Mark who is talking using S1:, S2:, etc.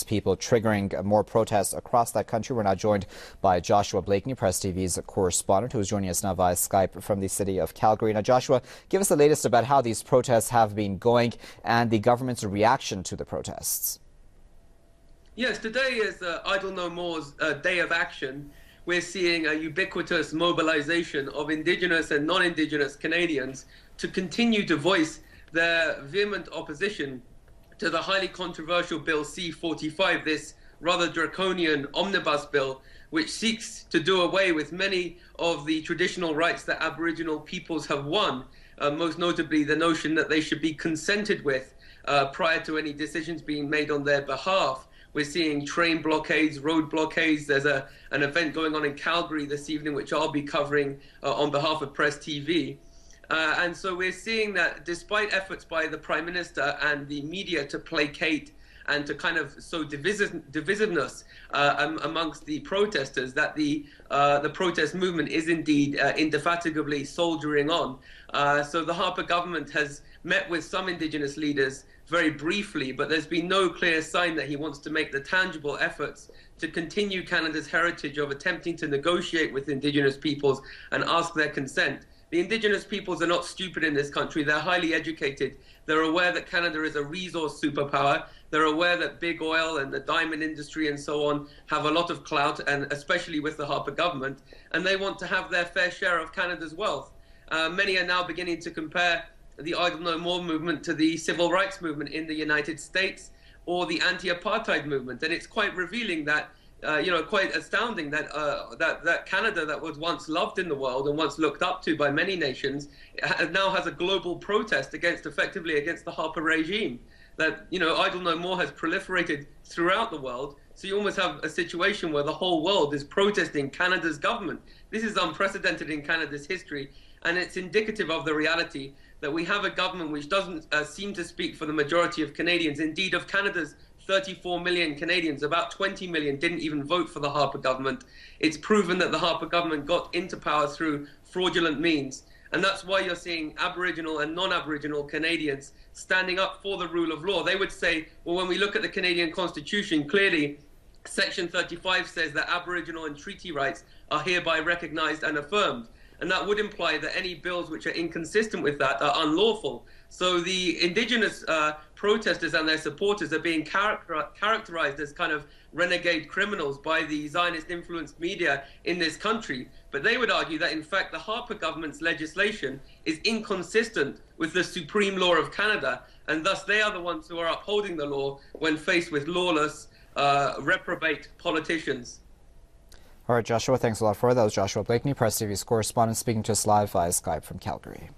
S1: people, triggering more protests across that country. We're now joined by Joshua Blakeney, Press TV's correspondent, who is joining us now via Skype from the city of Calgary. Now, Joshua, give us the latest about how these protests have been going and the government's reaction to the protests.
S2: Yes, today is IdleNoMore's day of action. We're seeing a ubiquitous mobilization of Indigenous and non-Indigenous Canadians to continue to voice their vehement opposition to the highly controversial bill C-45, this rather draconian omnibus bill, which seeks to do away with many of the traditional rights that Aboriginal peoples have won, most notably the notion that they should be consented with prior to any decisions being made on their behalf. We're seeing train blockades, road blockades. There's an event going on in Calgary this evening, which I'll be covering on behalf of Press TV. And so we're seeing that despite efforts by the Prime Minister and the media to placate and to kind of sow divisiveness amongst the protesters, that the protest movement is indeed indefatigably soldiering on. So the Harper government has met with some Indigenous leaders very briefly, but there's been no clear sign that he wants to make the tangible efforts to continue Canada's heritage of attempting to negotiate with Indigenous peoples and ask their consent. The Indigenous peoples are not stupid in this country. They're highly educated. They're aware that Canada is a resource superpower. They're aware that big oil and the diamond industry and so on have a lot of clout, and especially with the Harper government, and they want to have their fair share of Canada's wealth. Many are now beginning to compare the IdleNoMore movement to the civil rights movement in the United States or the anti-apartheid movement. And it's quite revealing that, quite astounding that, that Canada, that was once loved in the world and once looked up to by many nations, now has a global protest effectively against the Harper regime. That, IdleNoMore has proliferated throughout the world. So you almost have a situation where the whole world is protesting Canada's government. This is unprecedented in Canada's history, and it's indicative of the reality that we have a government which doesn't seem to speak for the majority of Canadians. Indeed, of Canada's 34 million Canadians, about 20 million didn't even vote for the Harper government. It's proven that the Harper government got into power through fraudulent means. And that's why you're seeing Aboriginal and non-Aboriginal Canadians standing up for the rule of law. They would say, well, when we look at the Canadian Constitution, clearly Section 35 says that Aboriginal and treaty rights are hereby recognized and affirmed. And that would imply that any bills which are inconsistent with that are unlawful. So the Indigenous protesters and their supporters are being characterized as kind of renegade criminals by the Zionist-influenced media in this country. But they would argue that, in fact, the Harper government's legislation is inconsistent with the supreme law of Canada, and thus they are the ones who are upholding the law when faced with lawless, reprobate politicians.
S1: All right, Joshua, thanks a lot for that. That was Joshua Blakeney, Press TV's correspondent, speaking to us live via Skype from Calgary.